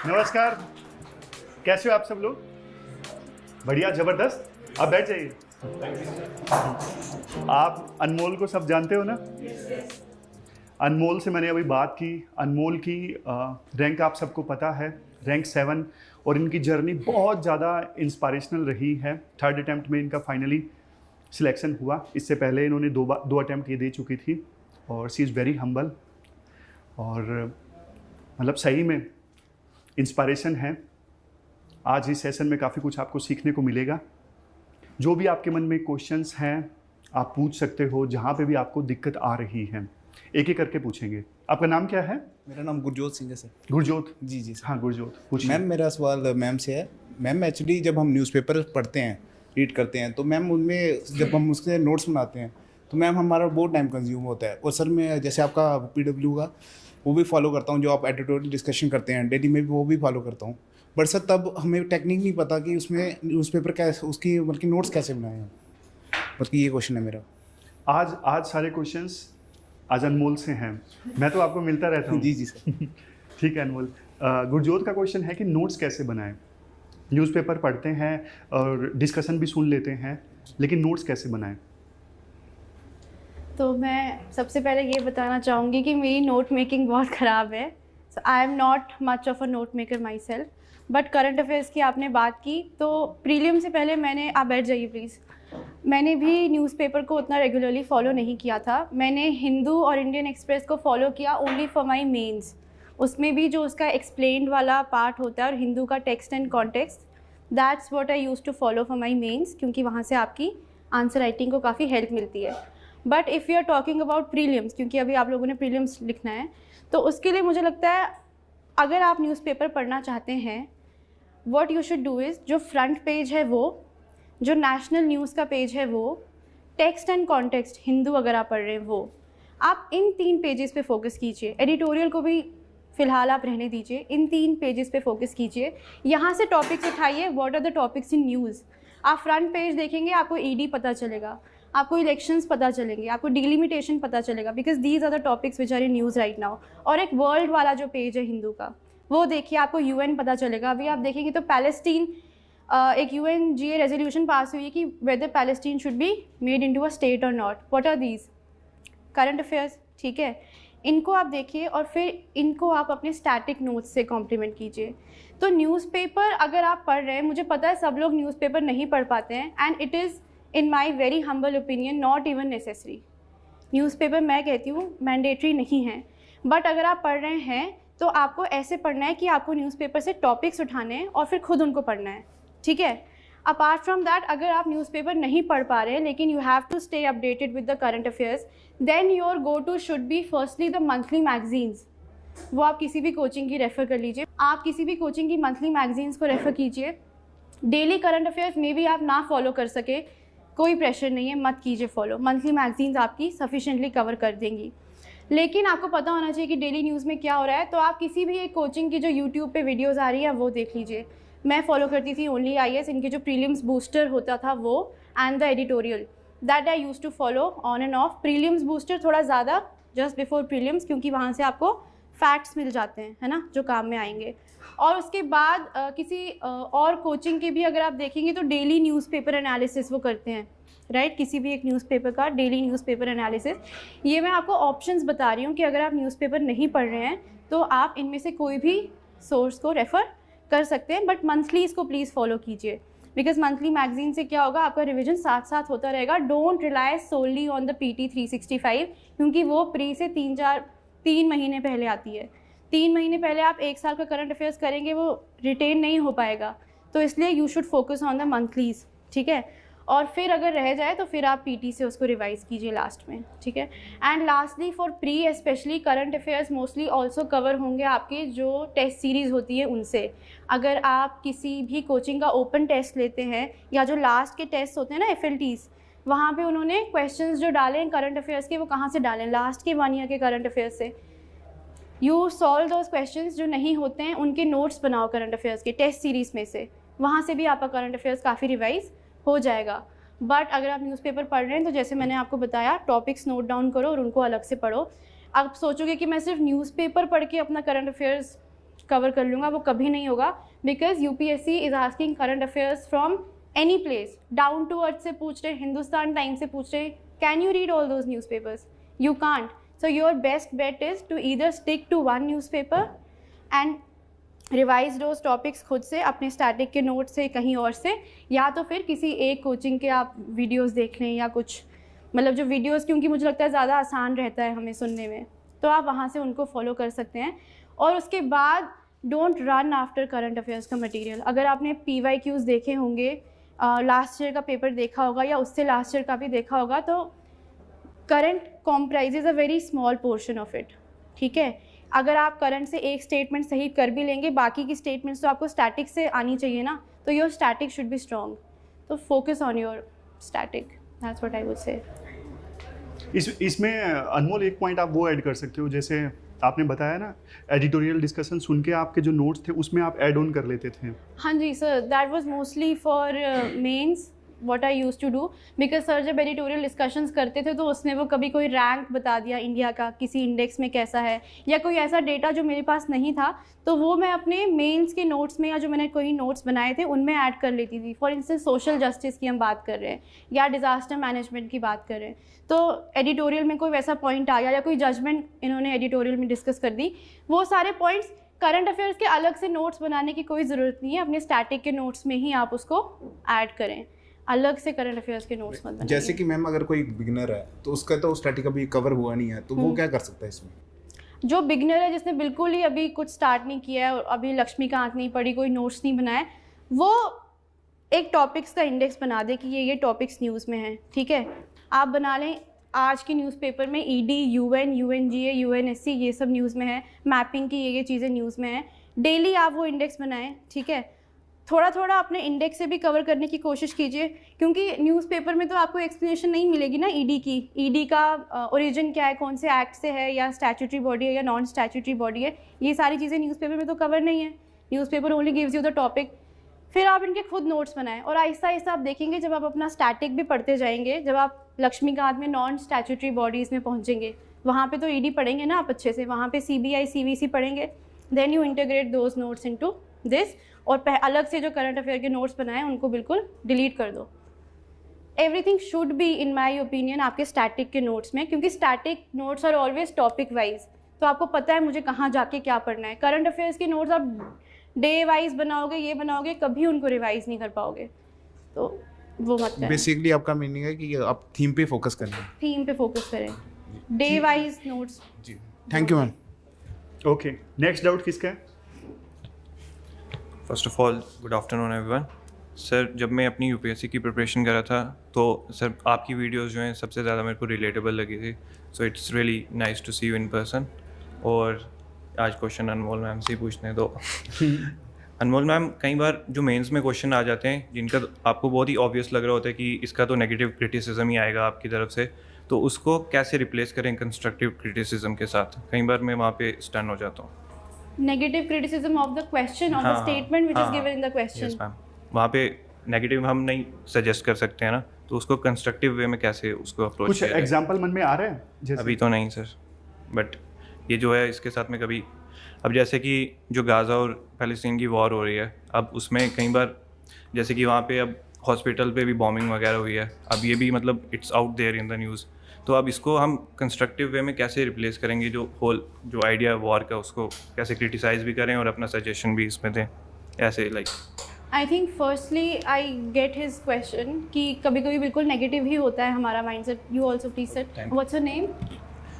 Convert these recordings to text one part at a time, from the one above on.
नमस्कार, कैसे हो आप सब लोग? बढ़िया, जबरदस्त। आप बैठ जाइए। आप अनमोल को सब जानते हो ना? अनमोल से मैंने अभी बात की। अनमोल की रैंक आप सबको पता है, रैंक 7, और इनकी जर्नी बहुत ज़्यादा इंस्पायरेशनल रही है। 3rd अटैम्प्ट में इनका फाइनली सिलेक्शन हुआ। इससे पहले इन्होंने दो अटैम्प्ट ये दे चुकी थी, और शी इज़ वेरी हम्बल, और मतलब सही में इंस्पायरेशन है। आज इस सेशन में काफ़ी कुछ आपको सीखने को मिलेगा। जो भी आपके मन में क्वेश्चंस हैं आप पूछ सकते हो, जहाँ पे भी आपको दिक्कत आ रही है एक एक करके पूछेंगे। आपका नाम क्या है? मेरा नाम गुरजोत सिंह है सर। गुरजोत जी जी सर। हाँ गुरजोत, पूछिए। मैम मेरा सवाल मैम से है। मैम एक्चुअली जब हम न्यूज़पेपर पढ़ते हैं, रीड करते हैं, तो मैम उनमें जब हम उसके नोट्स बनाते हैं तो मैम हमारा बहुत टाइम कंज्यूम होता है। और सर मैं जैसे आपका PW का वो भी फॉलो करता हूँ, जो आप एडिटोरियल डिस्कशन करते हैं डेली में भी, वो भी फॉलो करता हूँ। बट सर तब हमें टेक्निक नहीं पता कि उसमें न्यूज़पेपर कैसे, उसकी बल्कि नोट्स कैसे बनाए हैं। बल्कि ये क्वेश्चन है मेरा। आज सारे क्वेश्चंस आज अनमोल से हैं। मैं तो आपको मिलता रहता हूँ। जी जी सर। ठीक है अनमोल। गुरजोत का क्वेश्चन है कि नोट्स कैसे बनाएं। न्यूज़पेपर पढ़ते हैं और डिस्कशन भी सुन लेते हैं, लेकिन नोट्स कैसे बनाएं? तो मैं सबसे पहले ये बताना चाहूँगी कि मेरी नोट मेकिंग बहुत ख़राब है। So I am not much of a note maker myself. But current affairs की आपने बात की, तो प्रीलियम से पहले आप बैठ जाइए प्लीज़। मैंने भी न्यूज़पेपर को उतना रेगुलरली फॉलो नहीं किया था। मैंने हिंदू और इंडियन एक्सप्रेस को फॉलो किया ओनली फॉर माई मेंस। उसमें भी जो उसका एक्सप्लेन्ड वाला पार्ट होता है और हिंदू का text and context, that's what I use to follow for my mains, क्योंकि वहाँ से आपकी आंसर राइटिंग को काफ़ी हेल्प मिलती है। But if you are talking about prelims, क्योंकि अभी आप लोगों ने प्रीलियम्स लिखना है, तो उसके लिए मुझे लगता है अगर आप न्यूज़पेपर पढ़ना चाहते हैं, what you should do is, जो फ्रंट पेज है वो, जो नेशनल न्यूज़ का पेज है वो, टेक्स्ट एंड कॉन्टेक्स्ट हिंदू अगर आप पढ़ रहे हैं वो, आप इन 3 पेजेस पे फोकस कीजिए। एडिटोरियल को भी फ़िलहाल आप रहने दीजिए, इन 3 पेजेस पे फोकस कीजिए। यहाँ से टॉपिक्स उठाइए, what are the topics in news. आप फ्रंट पेज देखेंगे, आपको ED पता चलेगा, आपको इलेक्शंस पता चलेंगे, आपको डिलिमिटेशन पता चलेगा, because these are the topics which are in news right now. और एक वर्ल्ड वाला जो पेज है हिंदू का, वो देखिए, आपको UN पता चलेगा। अभी आप देखेंगे तो पैलेस्टीन, एक UNGA रेजोल्यूशन पास हुई है कि whether Palestine should be made into a state और not. What are these? Current affairs, ठीक है। इनको आप देखिए और फिर इनको आप अपने स्टैटिक नोट्स से कॉम्प्लीमेंट कीजिए। तो न्यूज़पेपर अगर आप पढ़ रहे हैं, मुझे पता है सब लोग न्यूज़पेपर नहीं पढ़ पाते हैं, and it is in my very humble opinion not even necessary. Newspaper मैं कहती हूँ मैंडेटरी नहीं है, बट अगर आप पढ़ रहे हैं तो आपको ऐसे पढ़ना है कि आपको न्यूज़पेपर से टॉपिक्स उठाने हैं और फिर खुद उनको पढ़ना है, ठीक है। अपार्ट फ्रॉम दैट, अगर आप न्यूज़पेपर नहीं पढ़ पा रहे हैं लेकिन you have to stay updated with the current affairs, then your go to should be firstly the monthly magazines. वो आप किसी भी कोचिंग की रेफ़र कर लीजिए, आप किसी भी कोचिंग की मंथली मैगजीन्स को रेफ़र कीजिए। डेली करंट अफेयर्स में भी आप ना फॉलो कर सके, कोई प्रेशर नहीं है, मत कीजिए फॉलो। मंथली मैगजीन्स आपकी सफिशेंटली कवर कर देंगी। लेकिन आपको पता होना चाहिए कि डेली न्यूज़ में क्या हो रहा है, तो आप किसी भी एक कोचिंग की जो यूट्यूब पे वीडियोज़ आ रही है वो देख लीजिए। मैं फॉलो करती थी ओनली IAS, इनके जो प्रीलिम्स बूस्टर होता था वो, and the editorial, that I use to follow on and off. Prelims booster थोड़ा ज़्यादा जस्ट बिफोर प्रीलिम्स, क्योंकि वहाँ से आपको फैक्ट्स मिल जाते हैं, है ना, जो काम में आएंगे। और उसके बाद किसी और कोचिंग के भी अगर आप देखेंगे तो डेली न्यूज़पेपर एनालिसिस वो करते हैं, राइट। किसी भी एक न्यूज़पेपर का डेली न्यूज़पेपर एनालिसिस। ये मैं आपको ऑप्शंस बता रही हूँ कि अगर आप न्यूज़पेपर नहीं पढ़ रहे हैं तो आप इनमें से कोई भी सोर्स को रेफ़र कर सकते हैं, बट मंथली इसको प्लीज़ फॉलो कीजिए, बिकॉज मंथली मैगजीन से क्या होगा, आपका रिवीजन साथ साथ होता रहेगा। Don't rely solely on the PT 365, क्योंकि वो प्री से 3 महीने पहले आती है। 3 महीने पहले आप 1 साल का करंट अफेयर्स करेंगे, वो रिटेन नहीं हो पाएगा। तो इसलिए you should focus on the monthlies, ठीक है। और फिर अगर रह जाए तो फिर आप PT से उसको रिवाइज़ कीजिए लास्ट में, ठीक है। And lastly for pre specially current affairs mostly also cover होंगे आपके जो टेस्ट सीरीज़ होती है उनसे। अगर आप किसी भी कोचिंग का ओपन टेस्ट लेते हैं या जो लास्ट के टेस्ट होते हैं ना FLTs, वहाँ पे उन्होंने क्वेश्चंस जो डाले हैं करंट अफेयर्स के, वो कहाँ से डालें, लास्ट के 1 ईयर के करंट अफेयर्स से। यू सॉल्व दोज क्वेश्चंस, जो नहीं होते हैं उनके नोट्स बनाओ करंट अफेयर्स के टेस्ट सीरीज़ में से, वहाँ से भी आपका करंट अफेयर्स काफ़ी रिवाइज हो जाएगा। बट अगर आप न्यूज़पेपर पढ़ रहे हैं तो जैसे मैंने आपको बताया, टॉपिक्स नोट डाउन करो और उनको अलग से पढ़ो। आप सोचोगे कि मैं सिर्फ न्यूज़पेपर पढ़ के अपना करंट अफेयर्स कवर कर लूँगा, वो कभी नहीं होगा, because UPSC is asking current affairs from any place, down to earth से पूछ रहे, हिंदुस्तान टाइम्स से पूछ रहे, can you read all those newspapers? You can't. So your best bet is to either stick to one newspaper and revise those topics खुद से, अपने static के नोट से, कहीं और से, या तो फिर किसी एक कोचिंग के आप वीडियोस देख लें या कुछ, मतलब जो वीडियोस, क्योंकि मुझे लगता है ज़्यादा आसान रहता है हमें सुनने में, तो आप वहाँ से उनको फॉलो कर सकते हैं. और उसके बाद don't run after current affairs का मटेरियल. अगर आपने PYQs देखे होंगे, लास्ट ईयर का पेपर देखा होगा या उससे लास्ट ईयर का भी देखा होगा, तो current comprises a very small portion of it. ठीक है, अगर आप करंट से एक स्टेटमेंट सही कर भी लेंगे, बाकी की स्टेटमेंट्स तो आपको स्टैटिक से आनी चाहिए ना, तो your static should be strong. तो focus on your static, that's what I would say. इसमें अनमोल एक पॉइंट आप वो ऐड कर सकते हो, जैसे आपने बताया ना एडिटोरियल डिस्कशन सुन के आपके जो नोट्स थे उसमें आप ऐड ऑन कर लेते थे. हाँ जी sir, that was mostly for mains what I used to do, because sir जब एडिटोरियल डिस्कशंस करते थे तो उसमें वो कभी कोई रैंक बता दिया इंडिया का किसी इंडेक्स में कैसा है, या कोई ऐसा डेटा जो मेरे पास नहीं था, तो वो मैं अपने मेंस के नोट्स में या जो मैंने कोई नोट्स बनाए थे उनमें ऐड कर लेती थी. फॉर इंस्टेंस सोशल जस्टिस की हम बात कर रहे हैं या डिज़ास्टर मैनेजमेंट की बात कर रहे हैं, तो एडिटोरियल में कोई वैसा पॉइंट आ गया या कोई जजमेंट इन्होंने एडिटोरियल में डिस्कस कर दी, वो सारे पॉइंट्स करंट अफेयर्स के अलग से नोट्स बनाने की कोई ज़रूरत नहीं है, अपने स्टैटिक के नोट्स में ही आप उसको ऐड करें, अलग से करंट अफेयर्स के नोट्स मत बनाइए. जैसे कि मैम अगर कोई बिगिनर है तो उसका तो स्टैटिक अभी कवर हुआ नहीं है, तो वो क्या कर सकता है इसमें? जो बिगनर है, जिसने बिल्कुल ही अभी कुछ स्टार्ट नहीं किया है और अभी लक्ष्मीकांत नहीं पढ़ी, कोई नोट्स नहीं बनाए, वो एक टॉपिक्स का इंडेक्स बना दे कि ये टॉपिक्स न्यूज़ में हैं. ठीक है, आप बना लें आज के न्यूज़पेपर में ED, UN, UNGA, UNSC ये सब न्यूज़ में है, मैपिंग की ये चीज़ें न्यूज़ में हैं. डेली आप वो इंडेक्स बनाएं. ठीक है, थोड़ा थोड़ा अपने इंडेक्स से भी कवर करने की कोशिश कीजिए, क्योंकि न्यूज़पेपर में तो आपको एक्सप्लेनेशन नहीं मिलेगी ना ED की. ED का ओरिजिन क्या है, कौन से एक्ट से है, या स्टैट्यूटरी बॉडी है या नॉन स्टैट्यूटरी बॉडी है, ये सारी चीज़ें न्यूज़पेपर में तो कवर नहीं है. Newspaper only gives you the topic. फिर आप इनके खुद नोट्स बनाएं और आहिस्ता आहिस्ता आप देखेंगे जब आप अपना स्टैटिक भी पढ़ते जाएंगे, जब आप लक्ष्मीकांत में नॉन स्टैट्यूटरी बॉडीज़ में पहुँचेंगे, वहाँ पे तो ED पढ़ेंगे ना आप अच्छे से, वहाँ पे CBI CVC पढ़ेंगे, then you integrate those notes into this. और अलग से जो करंट अफेयर के नोट्स बनाए उनको बिल्कुल डिलीट कर दो. Everything should be in my opinion आपके स्टैटिक के नोट्स में, क्योंकि static notes are always topic wise, तो आपको पता है मुझे कहाँ जाके क्या पढ़ना है. करंट अफेयर्स के नोट्स आप डे वाइज बनाओगे, ये बनाओगे, कभी उनको रिवाइज नहीं कर पाओगे, तो वो मत करें. बेसिकली आपका मीनिंग है कि आप थीम पे फोकस करें. थीम पे फोकस करें, डे वाइज नोट्स. जी, thank you ma'am. Okay, next doubt किसका है? First of all good afternoon everyone. Sir जब मैं अपनी यूपीएससी की प्रिपरेशन कर रहा था तो सर आपकी वीडियोस जो हैं सबसे ज़्यादा मेरे को रिलेटेबल लगी थी, so it's really nice to see you in person. और आज क्वेश्चन अनमोल मैम से ही पूछने दो. अनमोल मैम, कई बार जो मेंस में क्वेश्चन आ जाते हैं जिनका आपको बहुत ही ऑब्वियस लग रहा होता है कि इसका तो नेगेटिव क्रिटिसिज्म ही आएगा आपकी तरफ से, तो उसको कैसे रिप्लेस करें कंस्ट्रक्टिव क्रिटिसिज्म के साथ? कई बार मैं वहाँ पे स्टन हो जाता हूँ. Negative criticism of the question, of the statement which is given in the question. Yes ma'am, वहाँ पे नेगेटिव हम नहीं सजेस्ट कर सकते हैं ना, तो उसको कंस्ट्रक्टिव वे में कैसे उसको अप्रोच कुछ करें? एग्जांपल मन में आ रहे हैं जैसे? अभी तो नहीं सर, बट ये जो है इसके साथ में कभी, अब जैसे कि जो गाज़ा और पैलेस्टीन की वॉर हो रही है, अब उसमें कई बार जैसे कि वहाँ पे अब हॉस्पिटल पे भी बॉम्बिंग वगैरह हुई है, अब ये भी मतलब it's out there in the news, तो अब इसको हम कंस्ट्रक्टिव वे में कैसे रिप्लेस करेंगे? जो होल जो आइडिया वॉर का उसको कैसे क्रिटिसाइज़ भी करें और अपना सजेशन भी इसमें दें, ऐसे like. I think firstly I get his question कि कभी कभी बिल्कुल नेगेटिव ही होता है हमारा mindset. You also please set what's your name?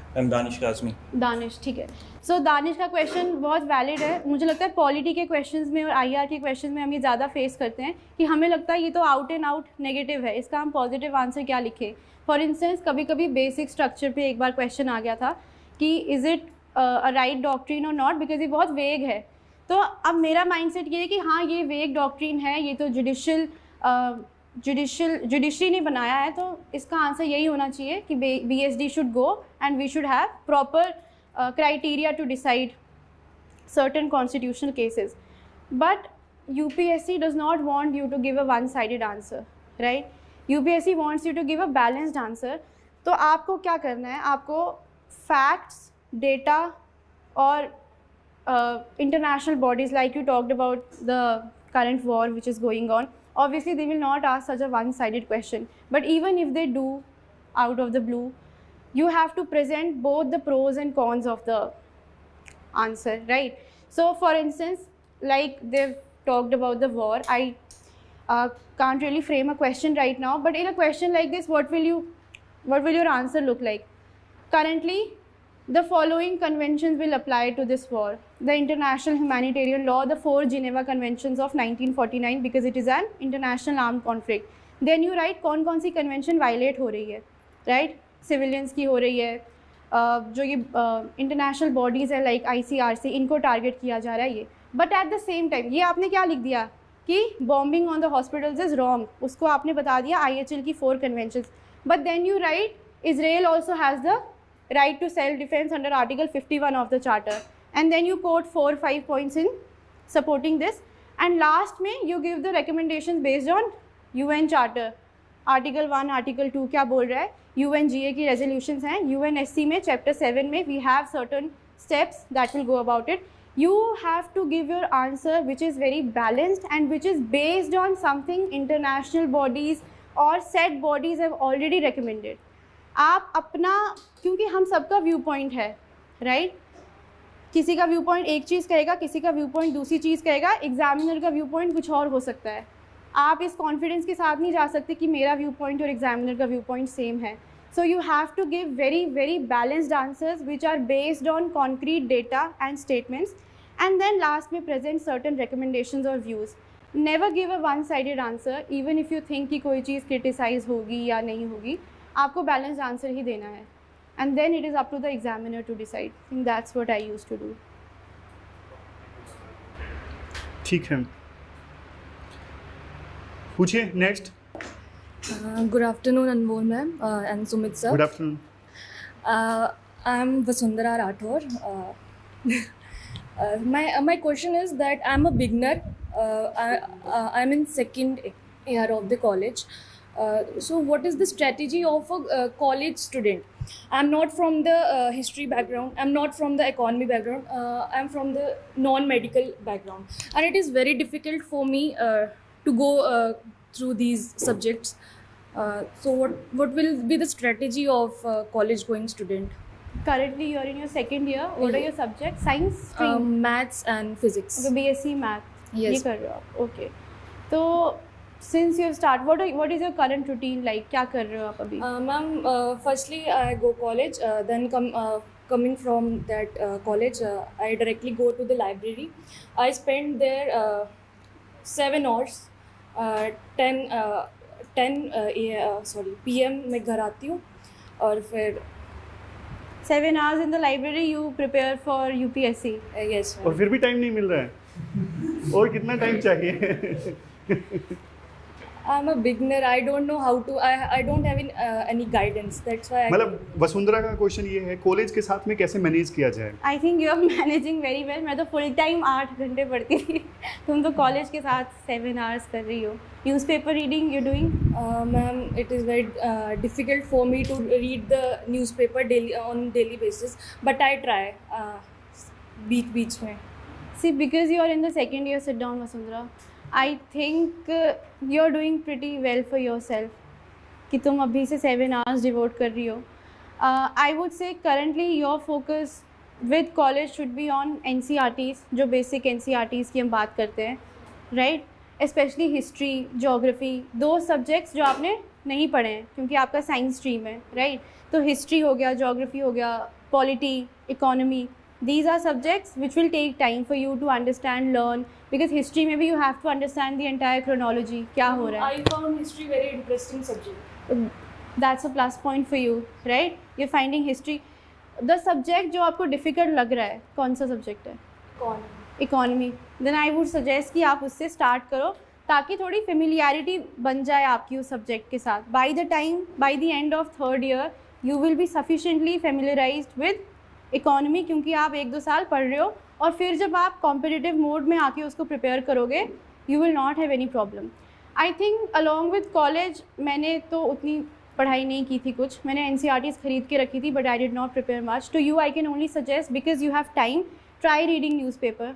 I am Danish Kazmi. Danish, ठीक है. सो दानिश का क्वेश्चन बहुत वैलिड है. मुझे लगता है पॉलिटी के क्वेश्चंस में और IR के क्वेश्चंस में हम ये ज़्यादा फेस करते हैं कि हमें लगता है ये तो आउट एंड आउट नेगेटिव है, इसका हम पॉजिटिव आंसर क्या लिखें. फॉर इंस्टेंस कभी कभी बेसिक स्ट्रक्चर पे एक बार क्वेश्चन आ गया था कि is it a right doctrine और नॉट, बिकॉज ये बहुत वेग है. तो अब मेरा माइंडसेट ये है कि हाँ ये वेग डॉक्ट्रिन है, ये तो जुडिशरी ने बनाया है, तो इसका आंसर यही होना चाहिए कि BSD should go and we should have proper criteria to decide certain constitutional cases. But UPSC does not want you to give a one-sided answer, right? UPSC wants you to give a balanced answer. तो आपको क्या करना है, आपको facts data or international bodies, like you talked about the current war which is going on, obviously they will not ask such a one-sided question. But even if they do, out of the blue, you have to present both the pros and cons of the answer, right? So for instance, like they've talked about the war, I can't really frame a question right now, but in a question like this, what will your answer look like? Currently, the following conventions will apply to this war: the international humanitarian law, the 4 Geneva Conventions of 1949, because it is an international armed conflict. Then you write कौन कौन सी convention violate हो रही है, right? Civilians की हो रही है, जो ये international bodies है like ICRC, इनको target किया जा रहा है ये. But at the same time, ये आपने क्या लिख दिया कि bombing on the hospitals is wrong, उसको आपने बता दिया IHL की 4 conventions. But then you write Israel also has the right to self-defense under Article 51 of the Charter, and then you quote 4-5 points in supporting this, and last में you give the recommendations based on UN Charter, Article 1, Article 2 क्या बोल रहा है, UNGA की resolutions हैं, UNSC में Chapter 7 में we have certain steps that will go about it. You have to give your answer which is very balanced and which is based on something international bodies or set bodies have already recommended. आप अपना, क्योंकि हम सबका view point है, right? किसी का view point एक चीज़ कहेगा, किसी का व्यू पॉइंट दूसरी चीज़ कहेगा, एग्जामिनर का व्यू पॉइंट कुछ और हो सकता है. आप इस कॉन्फिडेंस के साथ नहीं जा सकते कि मेरा व्यू पॉइंट और एग्जामिनर का व्यू पॉइंट सेम है. So you have to give very very balanced answers which are based on concrete data and statements, and then last में प्रेजेंट सर्टन रिकमेंडेशंस और views. Never give a one sided answer even if you think कि कोई चीज़ criticise होगी या नहीं होगी. आपको balanced answer ही देना है, and then it is up to the examiner to decide. Think that's what I used to do. ठीक है, पूछिए next. Good afternoon, Anmol ma'am and Sumit sir. Good afternoon. I'm Vasundhara Rathore. My question is that I'm a beginner. I'm in second year of the college. So what is the strategy of a college student? I'm not from the history background. I'm not from the economy background. I'm from the non-medical background, and it is very difficult for me to go through these subjects. So what will be the strategy of a college going student? Currently you are in your second year. What are your subjects? Science stream? Maths and physics. Okay, BSc math. Yes. ये कर रहे हो आप. Okay. तो since you have started, what is your current routine like? क्या कर रहे हो आप अभी? Ma'am, firstly I go college, then coming from that college, I directly go to the library. I spend there 7 hours. 10 PM मैं घर आती हूँ, और फिर 7 hours in the library you prepare for UPSC. yes और फिर भी टाइम नहीं मिल रहा है, और कितना टाइम चाहिए? I'm a beginner. I don't know how to. I don't have any guidance. That's why. मतलब वसुंधरा का क्वेश्चन ये है, कॉलेज के साथ में कैसे मैनेज किया जाए? I think you are managing very well. मैं तो फुल टाइम 8 घंटे पढ़ती थी, तुम तो कॉलेज के साथ 7 hours कर रही हो. Newspaper reading you doing? Ma'am, it is very difficult for me to read the newspaper on daily basis, but I try. बीच में. See, because you are in the second year, sit down, Vasundhara. I think you are doing pretty well for yourself कि तुम अभी से 7 hours devote कर रही हो. I would say currently your focus with college should be on NCERTs, जो basic NCERTs की हम बात करते हैं, right? Especially history, geography, दो subjects जो आपने नहीं पढ़े हैं क्योंकि आपका science stream है, right? तो history हो गया, geography हो गया, polity, economy. These are subjects which will take time for you to understand, learn, because history में भी you have to understand the entire chronology, क्या हो रहा है. I found history very interesting subject. That's a plus point for you, right? You're finding history. The subject जो आपको difficult लग रहा है, कौन सा subject है? Economy. Then I would suggest कि आप उससे start करो ताकि थोड़ी familiarity बन जाए आपकी उस subject के साथ. By the end of 3rd year, you will be sufficiently familiarized with economy, क्योंकि आप 1-2 साल पढ़ रहे हो, और फिर जब आप कॉम्पिटिटिव मोड में आके उसको प्रिपेयर करोगे, you will not have any problem. I think along with college मैंने तो उतनी पढ़ाई नहीं की थी कुछ, मैंने NCERTs खरीद के रखी थी, but I did not prepare much. To you I can only suggest, because you have time, try reading newspaper.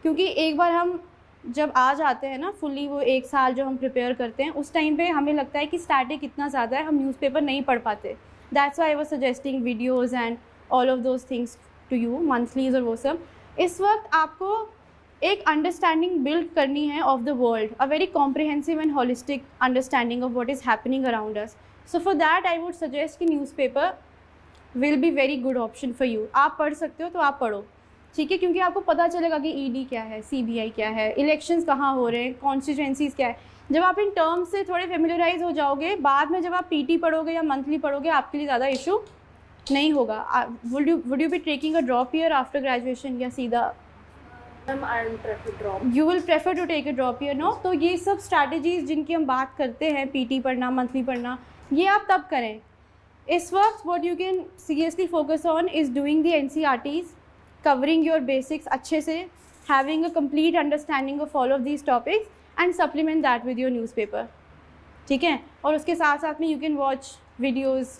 क्योंकि एक बार हम जब आ जाते हैं ना फुल्ली, वो 1 साल जो हम प्रिपेयर करते हैं, उस टाइम पे हमें लगता है कि स्टैटिक इतना ज़्यादा है, हम न्यूज़पेपर नहीं पढ़ पाते. That's why I was suggesting videos and all of those things to you, monthlies और वो सब. इस वक्त आपको एक अंडरस्टैंडिंग बिल्ड करनी है of the world, a very comprehensive and holistic understanding of what is happening around us. So for that I would suggest कि newspaper will be very good option for you. आप पढ़ सकते हो तो आप पढ़ो, ठीक है, क्योंकि आपको पता चलेगा कि ED क्या है, CBI क्या है, इलेक्शंस कहाँ हो रहे हैं, कॉन्स्टिट्यूएंसीज़ क्या है. जब आप इन टर्म्स से थोड़े फेमिलराइज हो जाओगे, बाद में जब आप PT पढ़ोगे या मंथली पढ़ोगे, आपके लिए ज़्यादा इशू नहीं होगा. Would you be taking a drop year after graduation या सीधा? I prefer drop. You will prefer to take a drop year, no? तो ये सब स्ट्रैटेजीज़ जिनकी हम बात करते हैं, PT पढ़ना, मंथली पढ़ना, ये आप तब करें. इस वक्त what you can seriously focus on is doing the NCERTs, covering your basics अच्छे से, having a complete understanding of all of these topics and supplement that with your newspaper, ठीक है. और उसके साथ साथ में you can watch videos.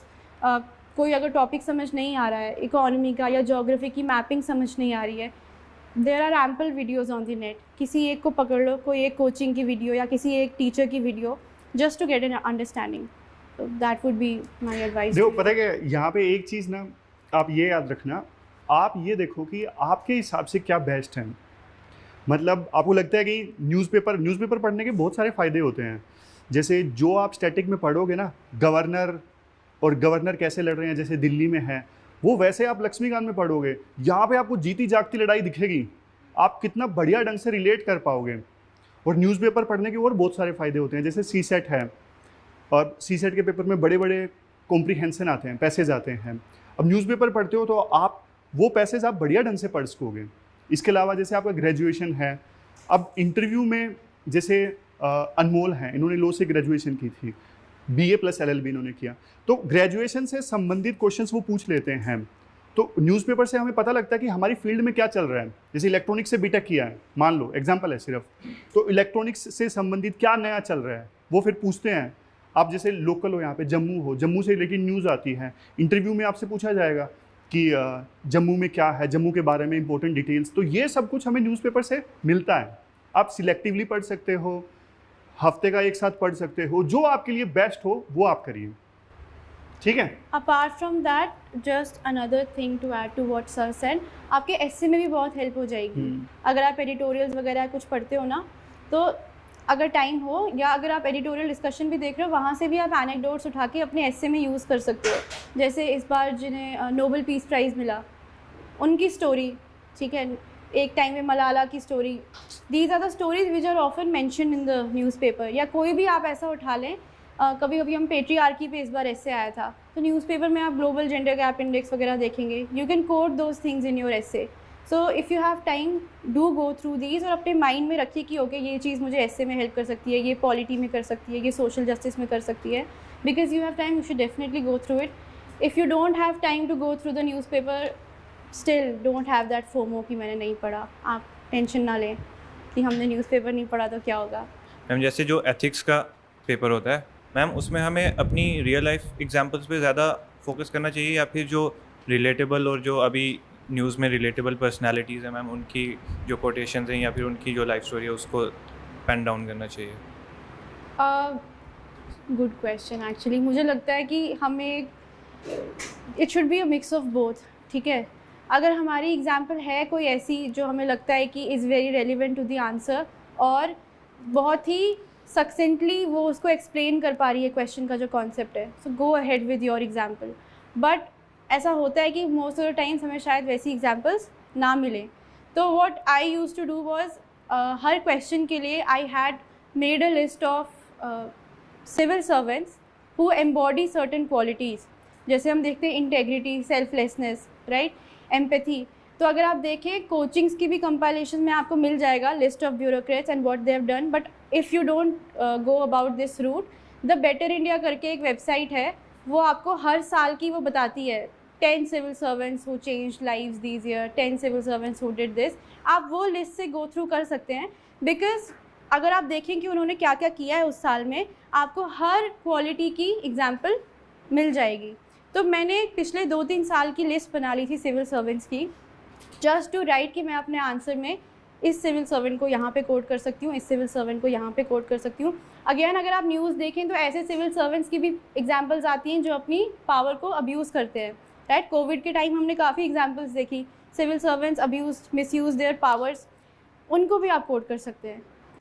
कोई अगर टॉपिक समझ नहीं आ रहा है, इकोनॉमी का या जोग्राफी की मैपिंग समझ नहीं आ रही है, there are ample videos on the net. किसी एक को पकड़ लो, कोई एक कोचिंग की वीडियो या किसी एक टीचर की video, just to get an understanding. तो that would be my advice. देखो पता है कि यहाँ पे एक चीज़ ना आप ये याद रखना, आप ये देखो कि आपके हिसाब से क्या बेस्ट है. मतलब आपको लगता है कि न्यूज़पेपर पढ़ने के बहुत सारे फ़ायदे होते हैं. जैसे जो आप स्टैटिक में पढ़ोगे ना, गवर्नर कैसे लड़ रहे हैं, जैसे दिल्ली में है, वो वैसे आप लक्ष्मीकांत में पढ़ोगे, यहाँ पे आपको जीती जागती लड़ाई दिखेगी, आप कितना बढ़िया ढंग से रिलेट कर पाओगे. और न्यूज़पेपर पढ़ने के और बहुत सारे फ़ायदे होते हैं. जैसे CSET है, और CSET के पेपर में बड़े बड़े कॉम्प्रीहेंशन आते हैं, पैसेज आते हैं. अब न्यूज़पेपर पढ़ते हो तो आप वो पैसेज आप बढ़िया ढंग से पढ़ सकोगे. इसके अलावा जैसे आपका ग्रेजुएशन है, अब इंटरव्यू में जैसे अनमोल हैं, इन्होंने लॉ से ग्रेजुएशन की थी, BA + LLB इन्होंने किया, तो ग्रेजुएशन से संबंधित क्वेश्चंस वो पूछ लेते हैं. तो न्यूज़पेपर से हमें पता लगता है कि हमारी फील्ड में क्या चल रहा है. जैसे इलेक्ट्रॉनिक्स से B.Tech किया है, मान लो एग्जाम्पल है सिर्फ, तो इलेक्ट्रॉनिक्स से संबंधित क्या नया चल रहा है वो फिर पूछते हैं. आप जैसे लोकल हो, यहाँ पे जम्मू से रिलेटेड न्यूज़ आती है, इंटरव्यू में आपसे पूछा जाएगा कि जम्मू में क्या है, जम्मू के बारे में इंपॉर्टेंट डिटेल्स. तो ये सब कुछ हमें न्यूज़पेपर से मिलता है. आप सिलेक्टिवली पढ़ सकते हो, हफ्ते का एक साथ पढ़ सकते हो, जो आपके लिए बेस्ट हो वो आप करिए, ठीक है. Apart from that, just another thing to add to what sir said, आपके एस्से में भी बहुत हेल्प हो जाएगी. अगर आप एडिटोरियल्स वगैरह कुछ पढ़ते हो ना, तो अगर टाइम हो, या अगर आप एडिटोरियल डिस्कशन भी देख रहे हो, वहाँ से भी आप एनेक्डोट्स उठा के अपने एस्से में यूज़ कर सकते हो. जैसे इस बार जिन्हें नोबेल पीस प्राइज़ मिला, उनकी स्टोरी, ठीक है, एक टाइम में मलाला की story, these are the stories which are often mention in the newspaper. या कोई भी आप ऐसा उठा लें, कभी कभी हम पेट्रियार्की पे इस बार ऐसे आया था, तो न्यूज़पेपर में आप ग्लोबल जेंडर गैप इंडेक्स वगैरह देखेंगे. You can coat those things in your essay. So if you have time, do go through these, और अपने माइंड में रखिए कि ओके ये चीज़ मुझे एस्से में हेल्प कर सकती है, ये पॉलिटी में कर सकती है, ये सोशल जस्टिस में कर सकती है. Because you have time, you should definitely go through it. If you don't have time to go through the newspaper, still don't have that FOMO कि मैंने नहीं पढ़ा. आप टेंशन ना लें कि हमने न्यूज़पेपर नहीं पढ़ा तो क्या होगा. मैम जैसे जो एथिक्स का पेपर होता है मैम, उसमें हमें अपनी रियल लाइफ एग्जांपल्स पे ज़्यादा फोकस करना चाहिए, या फिर जो रिलेटेबल और जो अभी न्यूज़ में रिलेटेबल पर्सनालिटीज़ हैं मैम, उनकी जो कोटेशंस हैं या फिर उनकी जो लाइफ स्टोरी है उसको पेन डाउन करना चाहिए? Good question. एक्चुअली मुझे लगता है कि हमें it should be a mix of both, ठीक है. अगर हमारी एग्जाम्पल है कोई ऐसी जो हमें लगता है कि is very relevant to the answer, और बहुत ही सक्सेंटली वो उसको एक्सप्लेन कर पा रही है क्वेश्चन का जो कॉन्सेप्ट है, so go ahead with your example. But ऐसा होता है कि मोस्ट ऑफ द टाइम्स हमें शायद वैसी एग्जाम्पल्स ना मिले. तो what I used to do was, हर क्वेश्चन के लिए I had made a list of civil servants who embody certain qualities. जैसे हम देखते हैं इंटेग्रिटी, सेल्फलेसनेस, राइट, एम्पैथी. तो अगर आप देखें कोचिंग्स की भी कंपाइलेशन में आपको मिल जाएगा list of bureaucrats and what they have done. But if you don't go about this route, the better India करके एक वेबसाइट है, वो आपको हर साल की वो बताती है 10 civil servants who changed lives this year, 10 civil servants who did this. आप वो लिस्ट से गो थ्रू कर सकते हैं. बिकॉज अगर आप देखें कि उन्होंने क्या क्या किया है उस साल में, आपको हर क्वालिटी की एग्जाम्पल मिल जाएगी। तो मैंने पिछले 2-3 साल की लिस्ट बना ली थी सिविल सर्वेंट्स की, जस्ट टू राइट कि मैं अपने आंसर में इस सिविल सर्वेंट को यहाँ पे कोट कर सकती हूँ, इस सिविल सर्वेंट को यहाँ पे कोट कर सकती हूँ। अगेन अगर आप न्यूज़ देखें तो ऐसे सिविल सर्वेंट्स की भी एग्जांपल्स आती हैं जो अपनी पावर को अब्यूज़ करते हैं, राइट। कोविड के टाइम हमने काफ़ी एग्जांपल्स देखी, civil servants abuse misuse their powers, उनको भी आप कोट कर सकते हैं।